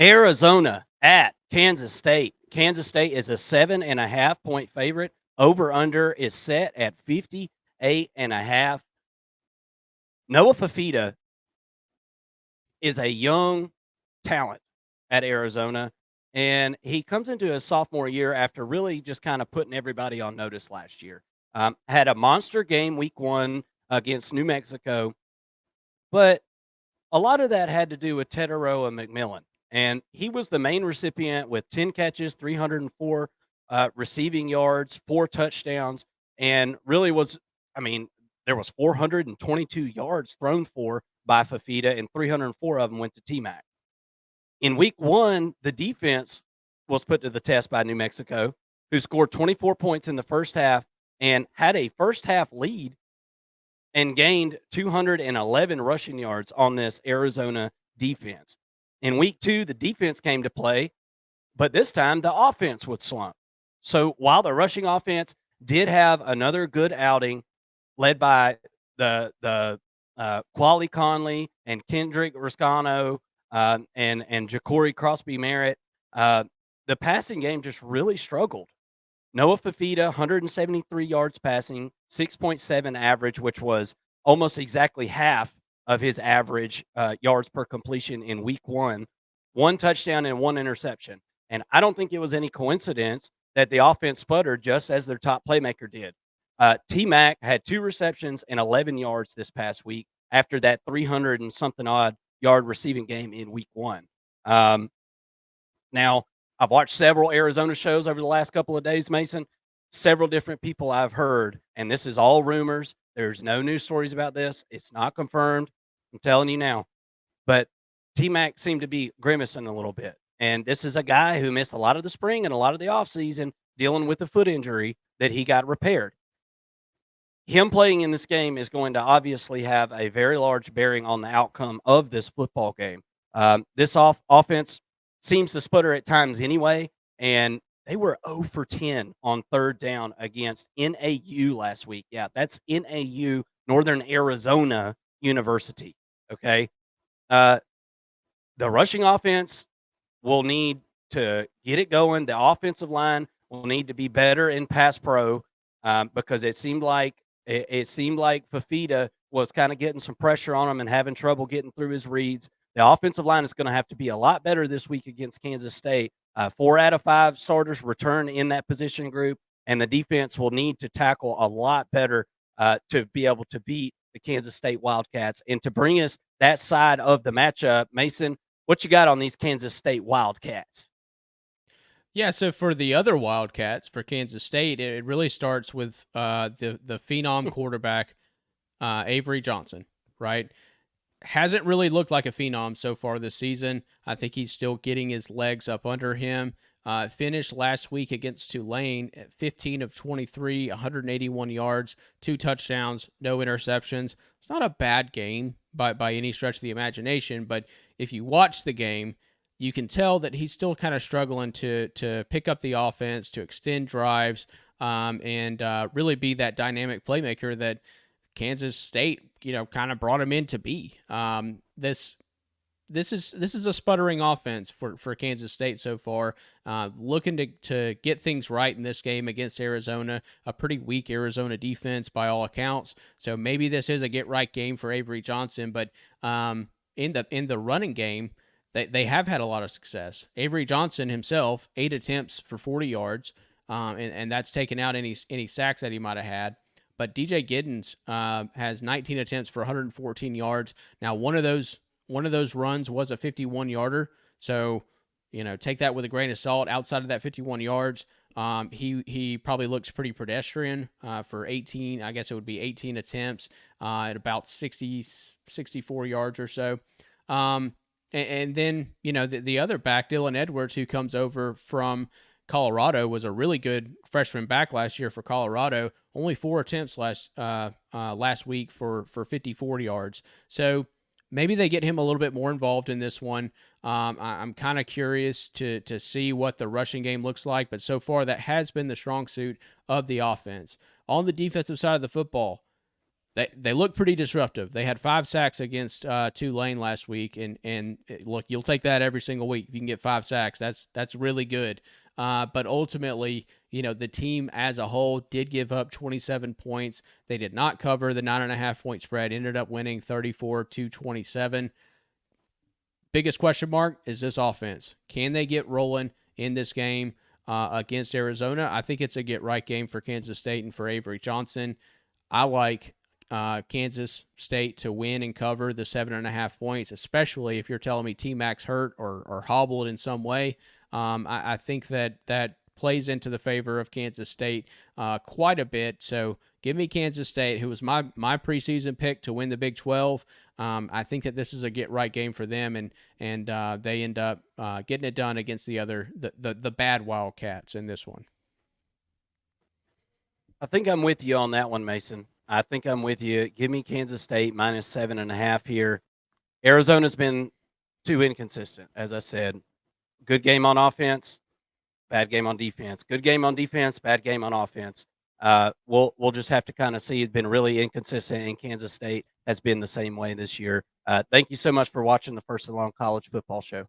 Arizona at Kansas State. Kansas State is a 7.5 point favorite. Over under is set at 58.5. Noah Fafita is a young talent at Arizona, and he comes into his sophomore year after really just kind of putting everybody on notice last year. Had a monster game week 1 against New Mexico, but a lot of that had to do with Tetaroa McMillan, and he was the main recipient with 10 catches, 304 receiving yards, 4 touchdowns, and really was, I mean, there was 422 yards thrown for by Fafita, and 304 of them went to T-Mac. In week 1, the defense was put to the test by New Mexico, who scored 24 points in the first half and had a first half lead and gained 211 rushing yards on this Arizona defense. In week 2, the defense came to play, but this time the offense would slump. So while the rushing offense did have another good outing, led by the Quali Conley and Kendrick Riscano and Ja'Cory Crosby Merritt, the passing game just really struggled. Noah Fafita, 173 yards passing, 6.7 average, which was almost exactly half of his average yards per completion in week 1. 1 touchdown and 1 interception. And I don't think it was any coincidence that the offense sputtered just as their top playmaker did. T-Mac had 2 receptions and 11 yards this past week after that 300 and something odd yard receiving game in week 1. Now, I've watched several Arizona shows over the last couple of days, Mason. Several different people I've heard, and this is all rumors. There's no news stories about this. It's not confirmed. I'm telling you now. But T-Mac seemed to be grimacing a little bit. And this is a guy who missed a lot of the spring and a lot of the offseason dealing with a foot injury that he got repaired. Him playing in this game is going to obviously have a very large bearing on the outcome of this football game. This offense seems to sputter at times anyway, and they were 0 for 10 on 3rd down against NAU last week. Yeah, that's NAU, Northern Arizona University, okay? The rushing offense will need to get it going. The offensive line will need to be better in pass pro because it seemed like Fafita was kind of getting some pressure on him and having trouble getting through his reads. The offensive line is going to have to be a lot better this week against Kansas State. 4 out of 5 starters return in that position group, and the defense will need to tackle a lot better to be able to beat the Kansas State Wildcats. And to bring us that side of the matchup, Mason, what you got on these Kansas State Wildcats? Yeah, so for the other Wildcats for Kansas State, it really starts with the phenom quarterback Avery Johnson, right? Hasn't really looked like a phenom so far this season. I think he's still getting his legs up under him. Finished last week against Tulane at 15 of 23, 181 yards, 2 touchdowns, no interceptions. It's not a bad game by any stretch of the imagination, but if you watch the game, you can tell that he's still kind of struggling to pick up the offense, to extend drives, and really be that dynamic playmaker that Kansas State, kind of brought him in to be. This is a sputtering offense for Kansas State so far. Looking to get things right in this game against Arizona, a pretty weak Arizona defense by all accounts. So maybe this is a get right game for Avery Johnson. But in the running game, they have had a lot of success. Avery Johnson himself, 8 attempts for 40 yards, and that's taken out any sacks that he might have had. But DJ Giddens has 19 attempts for 114 yards. Now, one of those runs was a 51-yarder. So, take that with a grain of salt. Outside of that 51 yards, he probably looks pretty pedestrian for 18. I guess it would be 18 attempts at about 64 yards or so. And then, the other back, Dylan Edwards, who comes over from Colorado, was a really good freshman back last year for Colorado. Only 4 attempts last week for 54 yards. So maybe they get him a little bit more involved in this one. I'm kind of curious to see what the rushing game looks like, but so far that has been the strong suit of the offense. On the defensive side of the football, They look pretty disruptive. They had 5 sacks against Tulane last week, and look, you'll take that every single week. If you can get 5 sacks, that's really good. But ultimately, the team as a whole did give up 27 points. They did not cover the 9.5-point spread. Ended up winning 34-27. Biggest question mark is this offense. Can they get rolling in this game against Arizona? I think it's a get-right game for Kansas State and for Avery Johnson. I like Kansas State to win and cover the 7.5 points, especially if you're telling me T-Mac's hurt or hobbled in some way. I think that plays into the favor of Kansas State quite a bit. So give me Kansas State, who was my preseason pick to win the Big 12. I think that this is a get-right game for them, and they end up getting it done against the bad Wildcats in this one. I think I'm with you on that one, Mason. I think I'm with you. Give me Kansas State minus 7.5 here. Arizona's been too inconsistent, as I said. Good game on offense, bad game on defense. Good game on defense, bad game on offense. We'll just have to kind of see. It's been really inconsistent, and Kansas State has been the same way this year. Thank you so much for watching the First and Long College Football Show.